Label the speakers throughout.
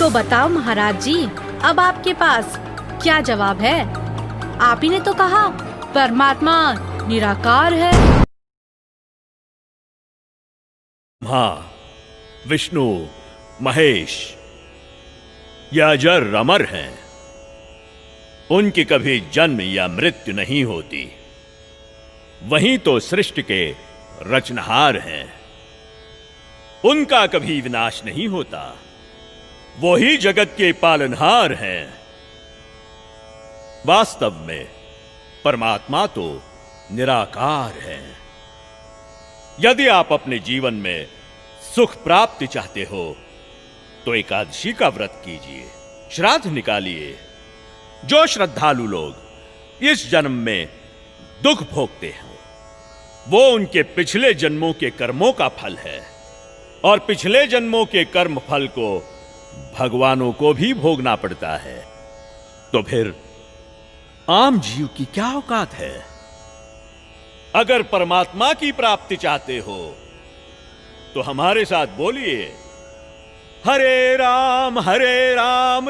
Speaker 1: तो बताओ महाराज जी, अब आपके पास क्या जवाब है? आप ही ने तो कहा परमात्मा निराकार है।
Speaker 2: हाँ, विष्णु, महेश ये अजर अमर हैं। उनकी कभी जन्म या मृत्यु नहीं होती। वही तो सृष्टि के रचनहार हैं। उनका कभी विनाश नहीं होता। वो ही जगत के पालनहार हैं। वास्तव में परमात्मा तो निराकार है। यदि आप अपने जीवन में सुख प्राप्ति चाहते हो तो एकादशी का व्रत कीजिए, श्राद्ध निकालिए। जो श्रद्धालु लोग इस जन्म में दुख भोगते हैं वो उनके पिछले जन्मों के कर्मों का फल है, और पिछले जन्मों के कर्म फल को भगवानों को भी भोगना पड़ता है। तो फिर आम जीव की क्या औकात है? अगर परमात्मा की प्राप्ति चाहते हो तो हमारे साथ बोलिए, हरे राम राम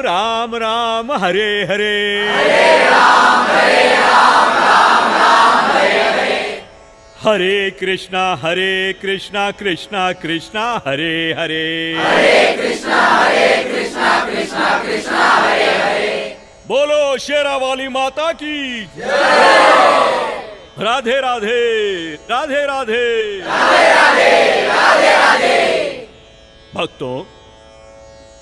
Speaker 2: राम हरे हरे,
Speaker 3: हरे राम राम राम हरे हरे,
Speaker 2: हरे कृष्णा कृष्णा कृष्णा हरे हरे,
Speaker 3: हरे कृष्णा कृष्णा कृष्णा हरे हरे।
Speaker 2: बोलो शेरा वाली माता की राधे राधे राधे राधे
Speaker 3: राधे राधे राधे राधे।
Speaker 2: भक्तों,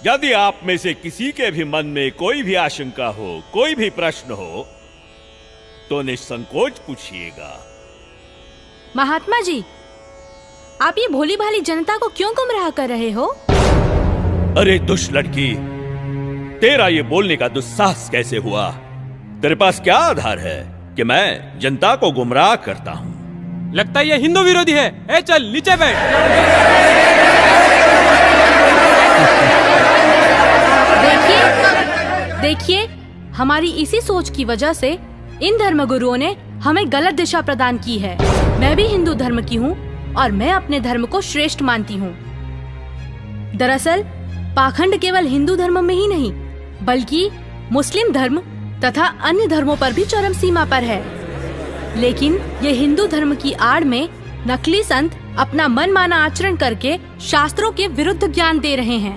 Speaker 2: यदि आप में से किसी के भी मन में कोई भी आशंका हो, कोई भी प्रश्न हो तो निसंकोच पूछिएगा।
Speaker 1: महात्मा जी, आप ये भोली भाली जनता को क्यों गुमराह कर रहे हो?
Speaker 2: अरे दुष्ट लड़की, तेरा ये बोलने का दुस्साहस कैसे हुआ? तेरे पास क्या आधार है कि मैं जनता को गुमराह करता हूँ?
Speaker 4: लगता है ये हिंदू विरोधी है। ए चल नीचे बैठ।
Speaker 1: देखिए, हमारी इसी सोच की वजह से इन धर्मगुरुओं ने हमें गलत दिशा प्रदान की है। मैं भी हिंदू धर्म की हूँ और मैं अपने धर्म को श्रेष्ठ मानती हूँ। दरअसल पाखंड केवल हिंदू धर्म में ही नहीं बल्कि मुस्लिम धर्म तथा अन्य धर्मों पर भी चरम सीमा पर है। लेकिन ये हिंदू धर्म की आड़ में नकली संत अपना मनमाना आचरण करके शास्त्रों के विरुद्ध ज्ञान दे रहे हैं,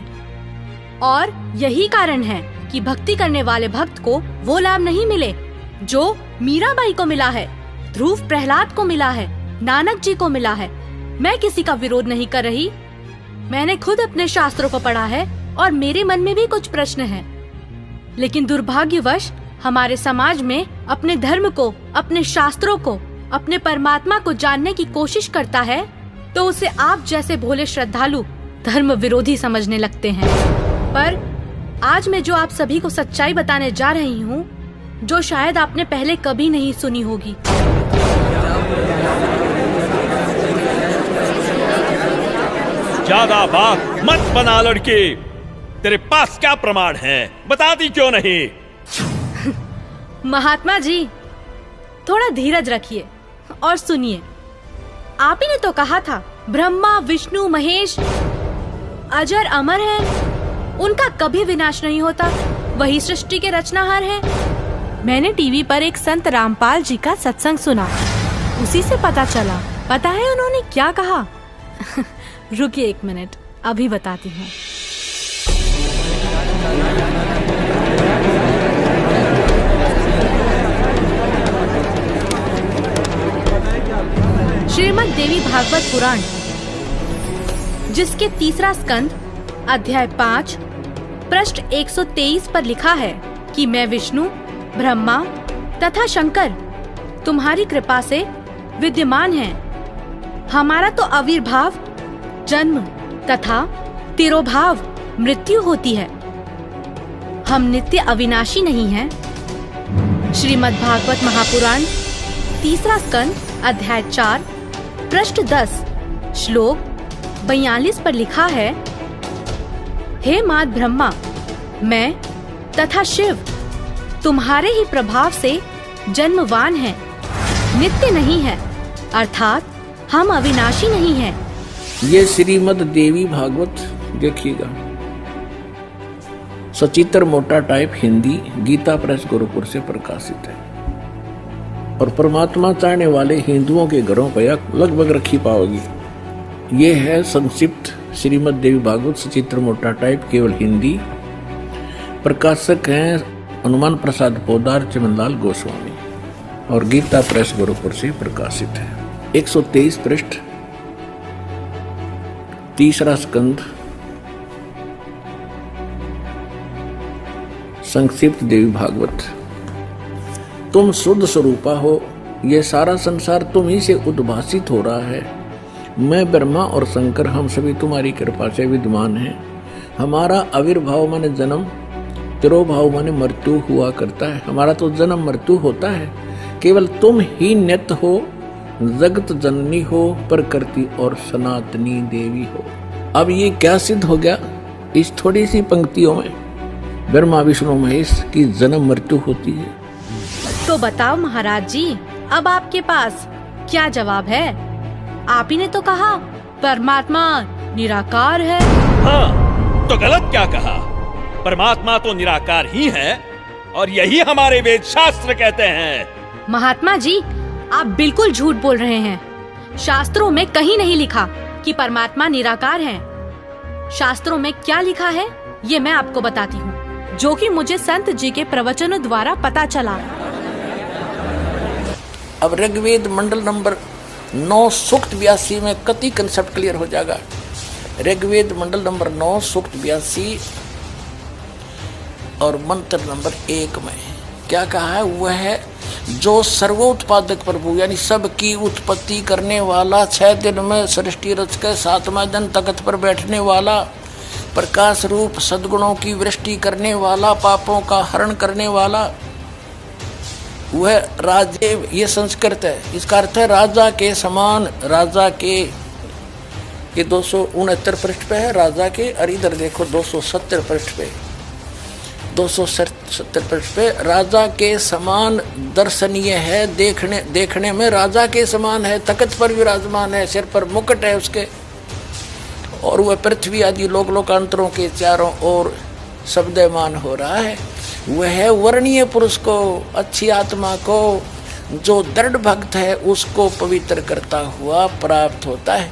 Speaker 1: और यही कारण है कि भक्ति करने वाले भक्त को वो लाभ नहीं मिले जो मीराबाई को मिला है, ध्रुव प्रहलाद को मिला है, नानक जी को मिला है। मैं किसी का विरोध नहीं कर रही। मैंने खुद अपने शास्त्रों को पढ़ा है और मेरे मन में भी कुछ प्रश्न हैं। लेकिन दुर्भाग्यवश हमारे समाज में अपने धर्म को, अपने शास्त्रों को, अपने परमात्मा को जानने की कोशिश करता है तो उसे आप जैसे भोले श्रद्धालु धर्म विरोधी समझने लगते हैं। पर आज मैं जो आप सभी को सच्चाई बताने जा रही हूँ, जो शायद आपने पहले कभी नहीं सुनी होगी।
Speaker 2: ज्यादा बात मत बना लड़के। तेरे पास क्या प्रमाण है? बताती क्यों नहीं?
Speaker 1: महात्मा जी, थोड़ा धीरज रखिए और सुनिए। आप ही ने तो कहा था ब्रह्मा विष्णु महेश अजर अमर हैं, उनका कभी विनाश नहीं होता, वही सृष्टि के रचनाहार हैं। मैंने टीवी पर एक संत रामपाल जी का सत्संग सुना, उसी से पता चला। पता है उन्होंने क्या कहा? रुकिए एक मिनट, अभी बताती हूँ। श्रीमद् देवी भागवत पुराण, जिसके तीसरा स्कंद अध्याय 5 पृष्ठ 123 पर लिखा है कि मैं विष्णु, ब्रह्मा तथा शंकर तुम्हारी कृपा से विद्यमान हैं। हमारा तो आविर्भाव, जन्म तथा तिरोभाव मृत्यु होती है। हम नित्य अविनाशी नहीं हैं। श्रीमद् भागवत महापुराण तीसरा स्कंद अध्याय 4 पृष्ठ 10 श्लोक 42 पर लिखा है, हे मात ब्रह्मा, मैं तथा शिव तुम्हारे ही प्रभाव से जन्मवान हैं, नित्य नहीं है, अर्थात हम अविनाशी नहीं हैं।
Speaker 5: ये श्रीमद् देवी भागवत देखिएगा। सचित्र मोटा टाइप हिंदी, गीता प्रेस गोरखपुर से प्रकाशित है और परमात्मा चाहने वाले हिंदुओं के घरों पर लगभग रखी पाओगी। ये है संक्षिप्त श्रीमद् देवी भागवत सचित्र मोटा टाइप केवल हिंदी। प्रकाशक हैं हनुमान प्रसाद पोदार चमनलाल गोस्वामी और गीता प्रेस गोरखपुर से प्रकाशित है। 123 पृष्ठ, तीसरा स्कंद, संक्षिप्त देवी भागवत। तुम शुद्ध स्वरूपा हो, यह सारा संसार तुम ही से उद्भासित हो रहा है। मैं ब्रह्मा और शंकर हम सभी तुम्हारी कृपा से विद्यमान हैं। हमारा आविर्भाव माने जन्म, तिरोभाव माने मृत्यु हुआ करता है। हमारा तो जन्म मृत्यु होता है, केवल तुम ही नित्य हो, जगत जननी हो, प्रकृति और सनातनी देवी हो। अब ये क्या सिद्ध हो गया इस थोड़ी सी पंक्तियों में? ब्रह्मा विष्णु महेश की जन्म मृत्यु होती है।
Speaker 1: तो बताओ महाराज जी, अब आपके पास क्या जवाब है? आप ही ने तो कहा परमात्मा निराकार है।
Speaker 2: हाँ, तो गलत क्या कहा? परमात्मा तो निराकार ही है और यही हमारे वेद शास्त्र कहते हैं।
Speaker 1: महात्मा जी, आप बिल्कुल झूठ बोल रहे हैं। शास्त्रों में कहीं नहीं लिखा कि परमात्मा निराकार है। शास्त्रों में क्या लिखा है ये मैं आपको बताती हूँ, जो कि मुझे संत जी के प्रवचनों द्वारा पता चला।
Speaker 5: अब ऋग्वेद मंडल नंबर 9 सूक्त 82 में कति कंसेप्ट क्लियर हो जाएगा। ऋग्वेद मंडल नंबर 9 सूक्त 82 और मंत्र नंबर 1 में क्या कहा है? वह है जो सर्वोत्पादक प्रभु यानी सबकी उत्पत्ति करने वाला, 6 दिन में सृष्टि रच के 7वां दिन तख्त पर बैठने वाला, प्रकाश रूप सद्गुणों की वृष्टि करने वाला, पापों का हरण करने वाला, वह राजे, ये संस्कृत है। इसका अर्थ है राजा के समान। राजा के, ये 269 पृष्ठ पे है राजा के, और इधर देखो 270 पृष्ठ पे, 270 पृष्ठ पे राजा के समान दर्शनीय है। देखने में राजा के समान है, तख्त पर विराजमान है, सिर पर मुकुट है उसके, और वह पृथ्वी आदि लोक लोकांतरों के चारों ओर शब्दमान हो रहा है। वह वर्णीय पुरुष को, अच्छी आत्मा को, जो दृढ़ भक्त है उसको पवित्र करता हुआ प्राप्त होता है।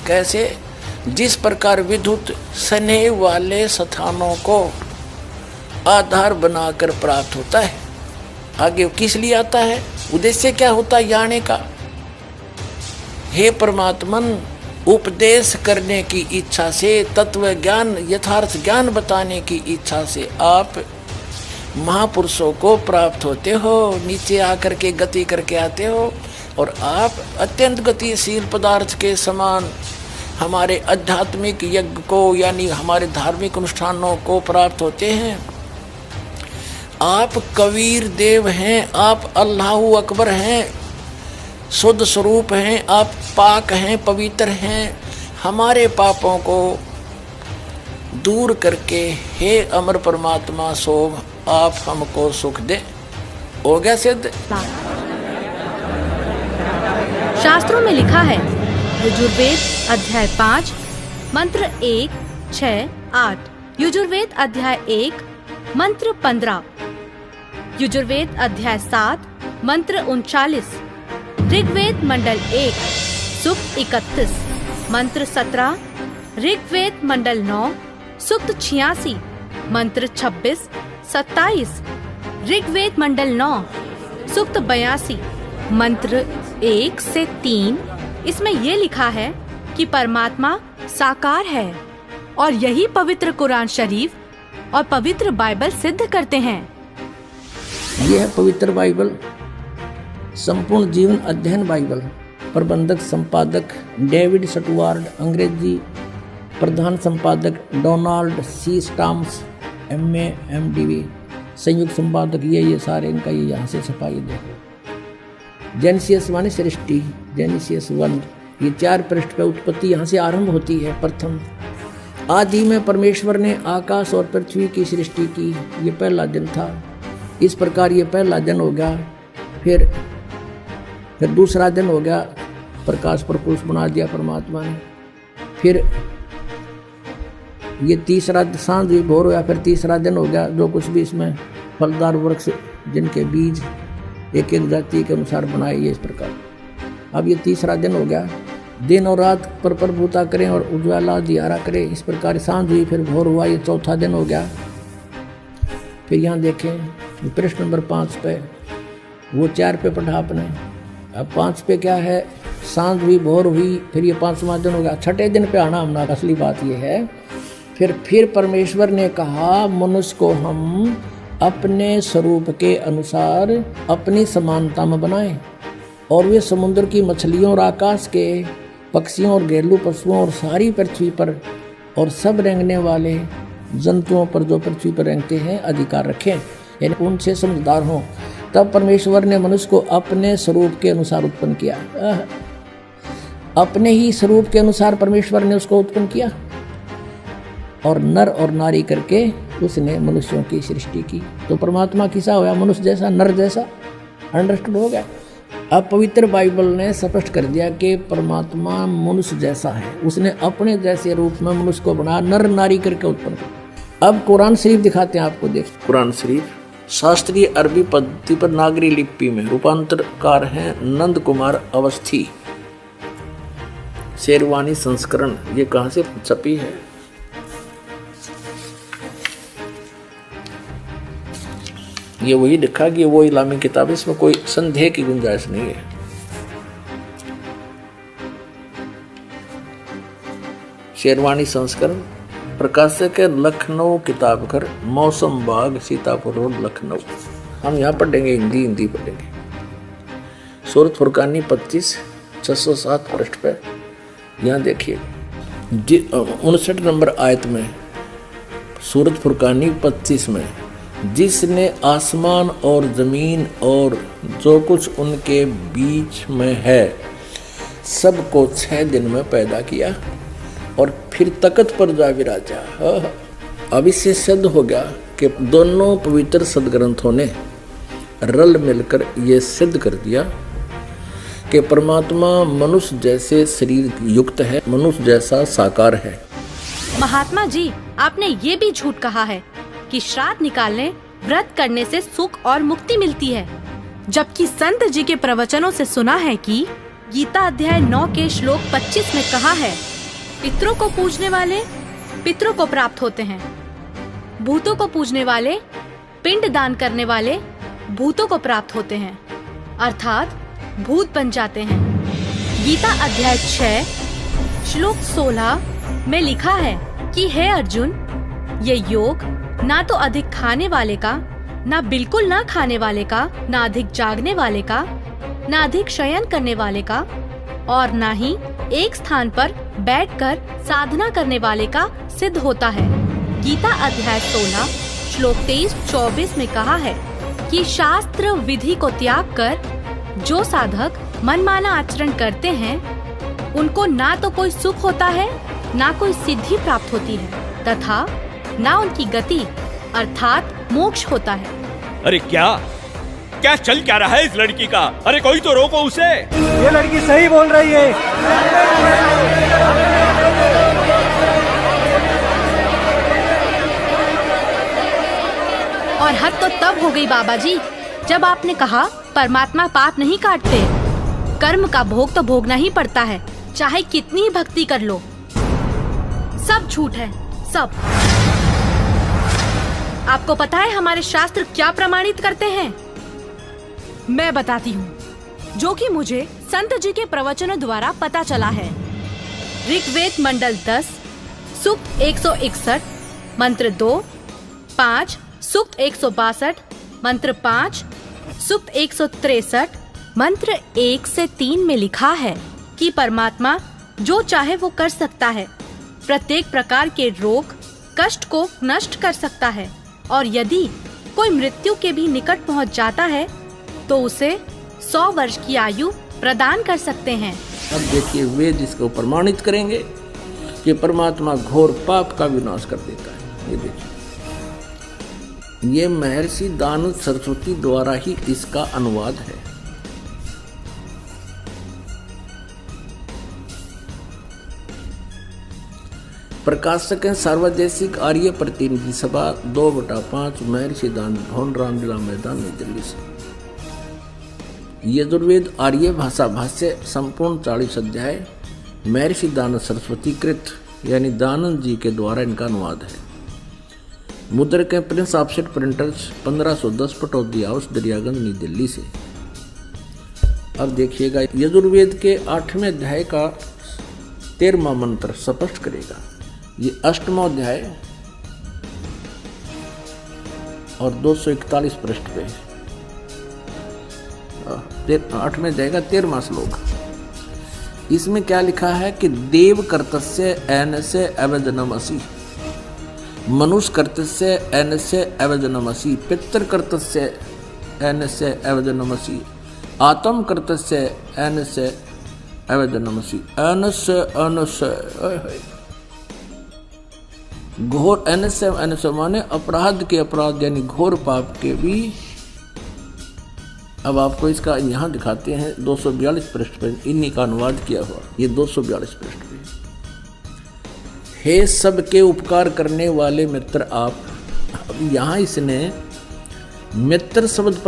Speaker 5: कैसे? जिस प्रकार विद्युत स्नेह वाले स्थानों को आधार बनाकर प्राप्त होता है। आगे किस लिए आता है? उद्देश्य क्या होता है आने का? हे परमात्मन, उपदेश करने की इच्छा से, तत्व ज्ञान, यथार्थ ज्ञान बताने की इच्छा से आप महापुरुषों को प्राप्त होते हो, नीचे आकर के गति करके आते हो, और आप अत्यंत गतिशील पदार्थ के समान हमारे आध्यात्मिक यज्ञ को यानी हमारे धार्मिक अनुष्ठानों को प्राप्त होते हैं। आप कबीर देव हैं, आप अल्लाहु अकबर हैं, शुद्ध स्वरूप हैं, आप पाक हैं, पवित्र हैं। हमारे पापों को दूर करके हे अमर परमात्मा सोम आप हमको सुख दे। हो गया सिद्ध।
Speaker 1: शास्त्रों में लिखा है, यजुर्वेद अध्याय 5 मंत्र 1, 6, 8, यजुर्वेद अध्याय 1 मंत्र 15, यजुर्वेद अध्याय 7 मंत्र 39, ऋग्वेद मंडल 1 सूक्त 31 मंत्र 17, ऋग्वेद मंडल 9 सूक्त 86 मंत्र 26, 27, ऋग्वेद मंडल 9 सूक्त 82 मंत्र 1 से 3। इसमें ये लिखा है कि परमात्मा साकार है, और यही पवित्र कुरान शरीफ और पवित्र बाइबल सिद्ध करते हैं।
Speaker 5: यह है पवित्र बाइबल, संपूर्ण जीवन अध्ययन बाइबल। प्रबंधक संपादक डेविड स्टुअर्ट, अंग्रेजी प्रधान संपादक Donald C Stamms, MA MDV, संयुक्त संपादक ये सारे इनका ये यहाँ से छपाई देखो। जेनेसिस माने सृष्टि, जेनेसिस 1, ये 4 पृष्ठ पे उत्पत्ति यहाँ से आरंभ होती है। प्रथम आदि में परमेश्वर ने आकाश और पृथ्वी की सृष्टि की, ये पहला दिन था। इस प्रकार ये पहला दिन हो गया। फिर दूसरा दिन हो गया, प्रकाश पर पुरुष बना दिया परमात्मा ने। फिर ये तीसरा सांझ हुई भोर या फिर तीसरा दिन हो गया। जो कुछ भी इसमें फलदार वृक्ष जिनके बीज एक एक जाति के अनुसार बनाए, ये इस प्रकार। अब ये तीसरा दिन हो गया। दिन और रात पर प्रभुता करें और उज्ज्वला दियारा करें, इस प्रकार सांझ हुई फिर भोर हुआ, ये चौथा दिन हो गया। फिर यहाँ देखें प्रश्न नंबर 5 पे, वो 4 पे पढ़ा आपने। अब 5 पे क्या है, सांझ हुई भोर हुई, फिर ये 5वां दिन हो गया। छठे दिन पे आना हमने, असली बात ये है। फिर परमेश्वर ने कहा मनुष्य को हम अपने स्वरूप के अनुसार अपनी समानता में बनाएं, और वे समुद्र की मछलियों और आकाश के पक्षियों और घरेलू पशुओं और सारी पृथ्वी पर और सब रेंगने वाले जंतुओं पर जो पृथ्वी पर रेंगते हैं अधिकार रखें, यानी उनसे समझदार हों। तब परमेश्वर ने मनुष्य को अपने स्वरूप के अनुसार उत्पन्न किया। अपने ही स्वरूप के अनुसार परमेश्वर ने उसको उत्पन्न किया, और नर और नारी करके उसने मनुष्यों की सृष्टि की। तो परमात्मा किसा होया, मनुष्य जैसा, नर जैसा। अंडरस्टूड हो गया। अब पवित्र बाइबल ने स्पष्ट कर दिया कि परमात्मा मनुष्य जैसा है, उसने अपने जैसे रूप में मनुष्य को बनाया, नर नारी करके उत्पन्न किया। अब कुरान शरीफ दिखाते हैं आपको, देख। कुरान शरीफ शास्त्रीय अरबी पद्धति पर नागरी लिपि में रूपांतरकार हैं नंद कुमार अवस्थी, शेरवानी संस्करण। ये कहाँ से छपी है? ये वही लिखा कि वो इस्लामी किताब, इसमें कोई संदेह की गुंजाइश नहीं है। शेरवानी संस्करण, प्रकाशक है लखनऊ किताब घर, मौसम बाग, सीतापुर रोड, लखनऊ। हम यहाँ पढ़ेंगे, हिंदी पढ़ेंगे। सूरत फुरकानी 25 607 पृष्ठ पे यहाँ देखिए 59 नंबर आयत में, सूरत फुरकानी 25 में, जिसने आसमान और जमीन और जो कुछ उनके बीच में है सबको 6 दिन में पैदा किया और फिर तख्त पर जा विराजा। अब इससे सिद्ध हो गया कि दोनों पवित्र सदग्रंथों ने रल मिलकर ये सिद्ध कर दिया कि परमात्मा मनुष्य जैसे शरीर युक्त है, मनुष्य जैसा साकार है।
Speaker 1: महात्मा जी, आपने ये भी झूठ कहा है कि श्राद्ध निकालने, व्रत करने से सुख और मुक्ति मिलती है, जबकि संत जी के प्रवचनों से सुना है कि गीता अध्याय 9 के श्लोक 25 में कहा है, पितरों को पूजने वाले पितरों को प्राप्त होते हैं, भूतों को पूजने वाले, पिंड दान करने वाले भूतों को प्राप्त होते हैं, अर्थात भूत बन जाते हैं। गीता अध्याय 6 श्लोक 16 में लिखा है कि हे अर्जुन, ये योग ना तो अधिक खाने वाले का, ना बिल्कुल ना खाने वाले का, ना अधिक जागने वाले का, ना अधिक शयन करने वाले का, और ना ही एक स्थान पर बैठकर साधना करने वाले का सिद्ध होता है। गीता अध्याय 16 श्लोक 23-24 में कहा है कि शास्त्र विधि को त्याग कर जो साधक मनमाना आचरण करते हैं, उनको ना तो कोई सुख होता है, ना कोई सिद्धि प्राप्त होती है, तथा ना उनकी गति अर्थात मोक्ष होता है।
Speaker 2: अरे क्या चल क्या रहा है इस लड़की का? अरे कोई तो रोको उसे।
Speaker 4: ये लड़की सही बोल रही है।
Speaker 1: और हद तो तब हो गई बाबा जी, जब आपने कहा परमात्मा पाप नहीं काटते, कर्म का भोग तो भोगना ही पड़ता है, चाहे कितनी ही भक्ति कर लो। सब झूठ है, सब। आपको पता है हमारे शास्त्र क्या प्रमाणित करते हैं? मैं बताती हूँ, जो कि मुझे संत जी के प्रवचनों द्वारा पता चला है। ऋग्वेद मंडल 10 सूक्त 161 मंत्र 2, 5 सूक्त 162 मंत्र 5, सूक्त 163 मंत्र 1 से 3 में लिखा है कि परमात्मा जो चाहे वो कर सकता है, प्रत्येक प्रकार के रोग कष्ट को नष्ट कर सकता है, और यदि कोई मृत्यु के भी निकट पहुंच जाता है तो उसे 100 वर्ष की आयु प्रदान कर सकते हैं।
Speaker 5: अब देखिए वेद इसको प्रमाणित करेंगे कि परमात्मा घोर पाप का विनाश कर देता है। ये देखिए, ये महर्षि दानव सरस्वती द्वारा ही इसका अनुवाद है। प्रकाशक हैं सार्वदेशिक आर्य प्रतिनिधि सभा 2/5 महर्षि भवन रामलीला मैदान नई दिल्ली से। यजुर्वेद आर्य भाषा भाष्य संपूर्ण 40 अध्याय महर्षि दानंद सरस्वती कृत यानी दानंद जी के द्वारा इनका अनुवाद है। मुद्रक हैं Prince offset printers 1510 Pataudi house Daryaganj नई दिल्ली से। अब देखिएगा यजुर्वेद के 8वें अध्याय का 13वां मंत्र स्पष्ट करेगा। ये 8वां अध्याय और 241 पृष्ठ पे 8वें अध्याय का 13वां श्लोक। इसमें क्या लिखा है कि देव कर्तस्य एनस्य अवजनमसि, मनुष्य कर्तस्य एनस्य अवजनमसि, पितृ कर्तस्य एनस्य अवजनमसि, आत्म कर्तस्य एनस्य अवजनमसि। एनस्य एनस्य घोर एनस्य माने अपराध के अपराध यानी घोर पाप के भी। अब आपको इसका यहाँ दिखाते हैं 242 पृष्ठ पर इन्हीं का अनुवाद किया हुआ। ये 242 पृष्ठ पे। हे सबके उपकार करने वाले मित्र आप। अब यहाँ इसने मित्र शब्द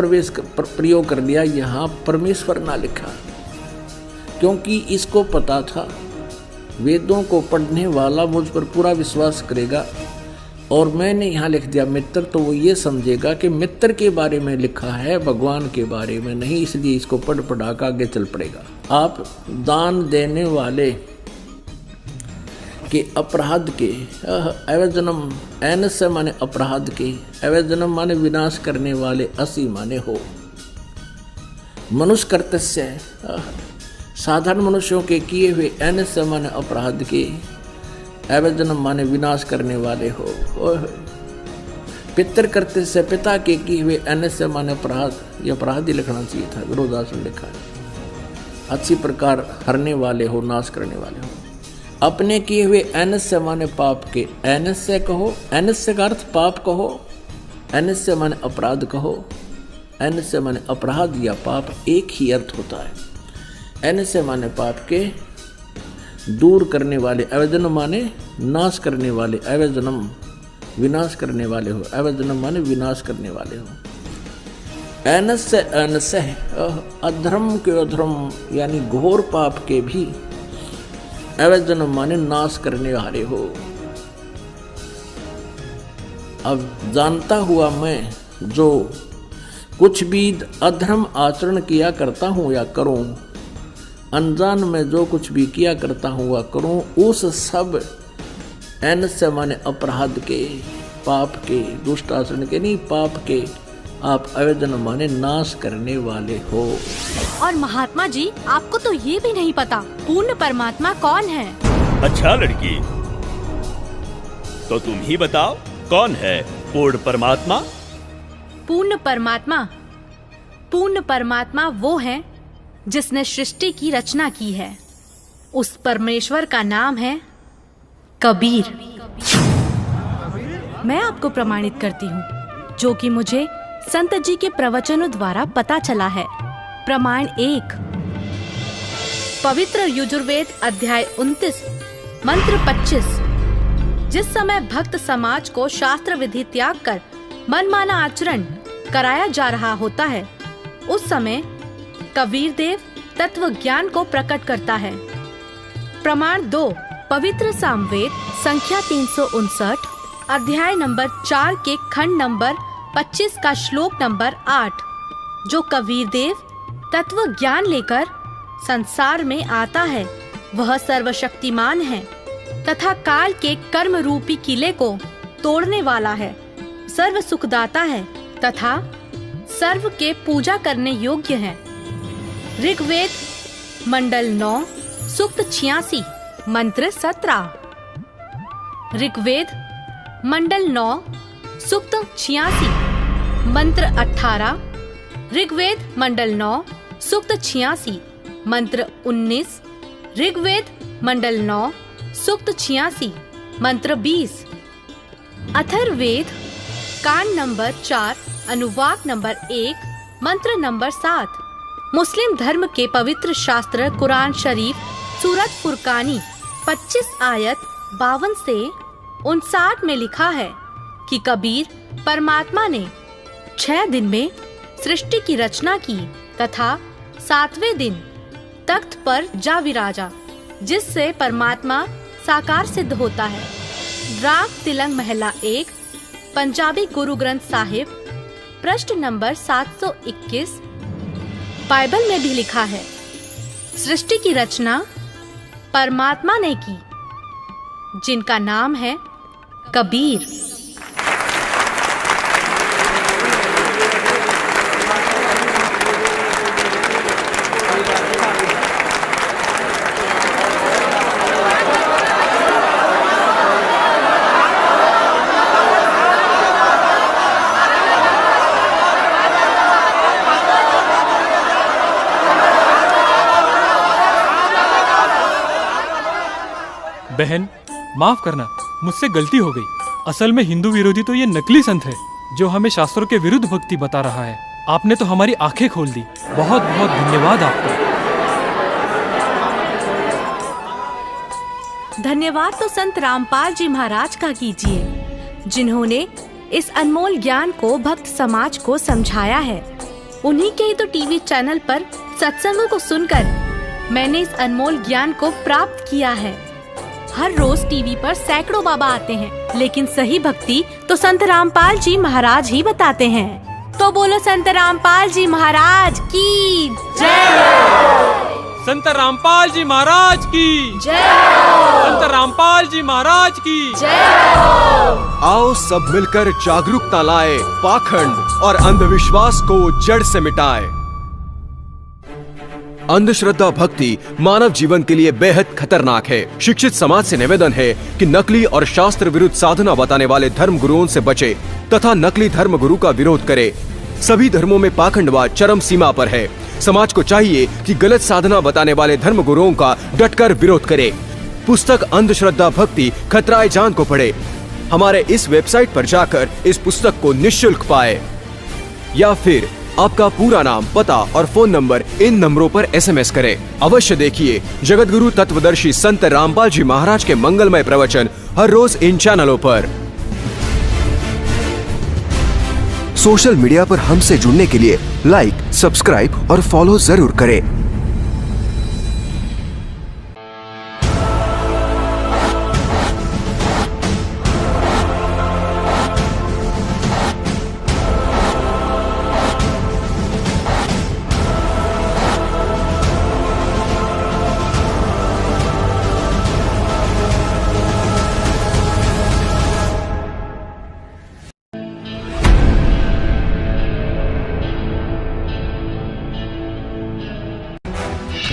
Speaker 5: प्रयोग कर लिया, यहाँ परमेश्वर ना लिखा, क्योंकि इसको पता था वेदों को पढ़ने वाला मुझ पर पूरा विश्वास करेगा, और मैंने यहाँ लिख दिया मित्र, तो वो ये समझेगा कि मित्र के बारे में लिखा है, भगवान के बारे में नहीं, इसलिए इसको पढ़ा कर आगे चल पड़ेगा। आप दान देने वाले के अपराध के अवजनम, एनस्य माने अपराध के, अवजनम माने विनाश करने वाले, असी माने हो। मनुष्य कर्तस्य साधारण मनुष्यों के किए हुए, एनस्य माने अपराध के, अवजनम माने विनाश करने वाले हो। पितृ कर्तव्य से पिता के किए हुए, एनस्य माने अपराध, ये अपराध ही लिखना चाहिए था, विरोधास में लिखा है। अच्छी प्रकार हरने वाले हो, नाश करने वाले हो। अपने किए हुए एनस्य माने पाप के, एनस्य कहो, एनस्य का अर्थ पाप कहो, एनस्य माने अपराध कहो, एनस्य माने अपराध या पाप एक ही अर्थ होता है। एनस्य माने पाप के दूर करने वाले, अवजनम माने नाश करने वाले, अवजनम विनाश करने वाले हो, अवजनम माने विनाश करने वाले हो। एनस्य एनस्य अधर्म के अधर्म यानी घोर पाप के भी, अवजनम माने नाश करने वाले हो। अब जानता हुआ मैं जो कुछ भी अधर्म आचरण किया करता हूँ या करूँ, अनजान में जो कुछ भी किया करता हूँ वह करूँ, उस सब एनस्य माने अपराध के, पाप के, दुष्ट आचरण के नहीं, पाप के आप अवजनम माने नाश करने वाले हो।
Speaker 1: और महात्मा जी, आपको तो ये भी नहीं पता पूर्ण परमात्मा कौन है।
Speaker 2: अच्छा लड़की, तो तुम ही बताओ कौन है पूर्ण परमात्मा?
Speaker 1: पूर्ण परमात्मा वो है जिसने सृष्टि की रचना की है। उस परमेश्वर का नाम है कबीर। मैं आपको प्रमाणित करती हूँ, जो कि मुझे संत जी के प्रवचनों द्वारा पता चला है। प्रमाण 1, पवित्र यजुर्वेद अध्याय 29 मंत्र 25। जिस समय भक्त समाज को शास्त्र विधि त्याग कर मनमाना आचरण कराया जा रहा होता है, उस समय कबीर देव तत्व ज्ञान को प्रकट करता है। प्रमाण 2, पवित्र सामवेद संख्या 359 अध्याय नंबर 4 के खंड नंबर 25 का श्लोक नंबर 8, जो कबीर देव तत्व ज्ञान लेकर संसार में आता है, वह सर्वशक्तिमान है तथा काल के कर्म रूपी किले को तोड़ने वाला है, सर्व सुखदाता है तथा सर्व के पूजा करने योग्य है। ऋग्वेद मंडल 9 सूक्त 86 मंत्र 17। ऋग्वेद मंडल 9 सूक्त 86 मंत्र 18। ऋग्वेद मंडल 9 सूक्त 86 मंत्र 19। ऋग्वेद मंडल 9 सूक्त 86 मंत्र 20। अथर्ववेद कांड नंबर 4 अनुवाक नंबर 1 मंत्र नंबर 7। मुस्लिम धर्म के पवित्र शास्त्र कुरान शरीफ सूरत फुरकानी 25 आयत 52 से 59 में लिखा है कि कबीर परमात्मा ने 6 दिन में सृष्टि की रचना की तथा 7वें दिन तख्त पर जा विराजा, जिससे परमात्मा साकार सिद्ध होता है। राग तिलंग महला 1, पंजाबी गुरु ग्रंथ साहिब, पृष्ठ नंबर 721। बाइबल में भी लिखा है, सृष्टि की रचना परमात्मा ने की, जिनका नाम है कबीर।
Speaker 6: बहन, माफ करना, मुझसे गलती हो गई। असल में हिंदू विरोधी तो ये नकली संत है जो हमें शास्त्रों के विरुद्ध भक्ति बता रहा है। आपने तो हमारी आंखें खोल दी। बहुत बहुत धन्यवाद आपका।
Speaker 1: धन्यवाद तो संत रामपाल जी महाराज का कीजिए, जिन्होंने इस अनमोल ज्ञान को भक्त समाज को समझाया है। उन्हीं के ही तो टीवी चैनल पर सत्संगों को सुनकर मैंने इस अनमोल ज्ञान को प्राप्त किया है। हर रोज टीवी पर सैकड़ों बाबा आते हैं, लेकिन सही भक्ति तो संत रामपाल जी महाराज ही बताते हैं। तो बोलो संत रामपाल जी महाराज की जय।
Speaker 6: संत रामपाल जी महाराज की
Speaker 1: जय।
Speaker 6: संत रामपाल जी महाराज की
Speaker 1: जय।
Speaker 7: आओ सब मिलकर जागरूकता लाए, पाखंड और अंधविश्वास को जड़ से मिटाए। अंधश्रद्धा भक्ति मानव जीवन के लिए बेहद खतरनाक है। शिक्षित समाज से निवेदन है कि नकली और शास्त्र विरुद्ध साधना बताने वाले धर्म गुरुओं से बचे तथा नकली धर्म गुरु का विरोध करे। सभी धर्मों में पाखंडवाद चरम सीमा पर है। समाज को चाहिए कि गलत साधना बताने वाले धर्म गुरुओं का डटकर विरोध करे। पुस्तक अंधश्रद्धा भक्ति खतराए जान को पढ़े। हमारे इस वेबसाइट पर जाकर इस पुस्तक को निःशुल्क पाए, या फिर आपका पूरा नाम, पता और फोन नंबर इन नंबरों पर SMS करें। अवश्य देखिए जगतगुरु तत्वदर्शी संत रामपाल जी महाराज के मंगलमय प्रवचन हर रोज इन चैनलों पर।
Speaker 8: सोशल मीडिया पर हमसे जुड़ने के लिए लाइक, सब्सक्राइब और फॉलो जरूर करें।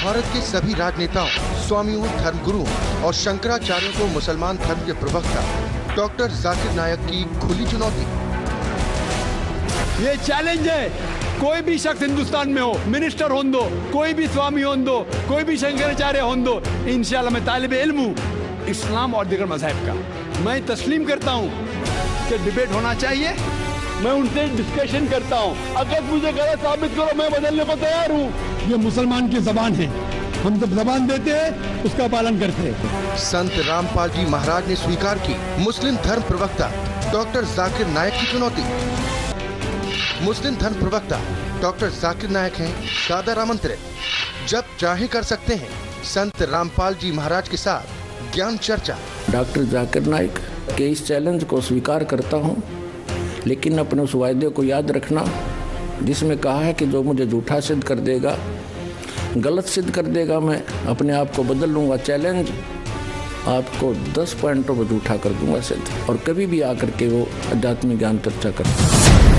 Speaker 9: भारत के सभी राजनेताओं, स्वामियों, धर्मगुरुओं और शंकराचार्यों को मुसलमान धर्म के प्रवक्ता डॉक्टर जाकिर नायक की खुली चुनौती।
Speaker 10: ये चैलेंज है, कोई भी शख्स हिंदुस्तान में हो, मिनिस्टर हों दो, कोई भी स्वामी हों दो, कोई भी शंकराचार्य हों दो, इंशाल्लाह मैं तालिबे इल्म हूँ इस्लाम और दीगर मज़हब का। मैं तस्लीम करता हूँ कि डिबेट होना चाहिए। मैं उनसे डिस्कशन करता हूँ, अगर मुझे गलत साबित करो मैं बदलने को तैयार हूँ। ये मुसलमान की जबान है, हम जब जबान देते हैं उसका पालन करते हैं।
Speaker 9: संत रामपाल जी महाराज ने स्वीकार की मुस्लिम धर्म प्रवक्ता डॉक्टर जाकिर नायक की चुनौती। मुस्लिम धर्म प्रवक्ता डॉक्टर जाकिर नायक हैं दादर आमंत्रित, जब चाहे कर सकते हैं संत रामपाल जी महाराज के साथ ज्ञान चर्चा।
Speaker 5: डॉक्टर जाकिर नायक के इस चैलेंज को स्वीकार करता हूँ, लेकिन अपने उस वायदे को याद रखना जिसमें कहा है कि जो मुझे झूठा सिद्ध कर देगा, गलत सिद्ध कर देगा, मैं अपने आप को बदल लूँगा। चैलेंज, आपको 10 पॉइंटों पर झूठा कर दूंगा सिद्ध, और कभी भी आकर के वो आध्यात्मिक ज्ञान चर्चा करता।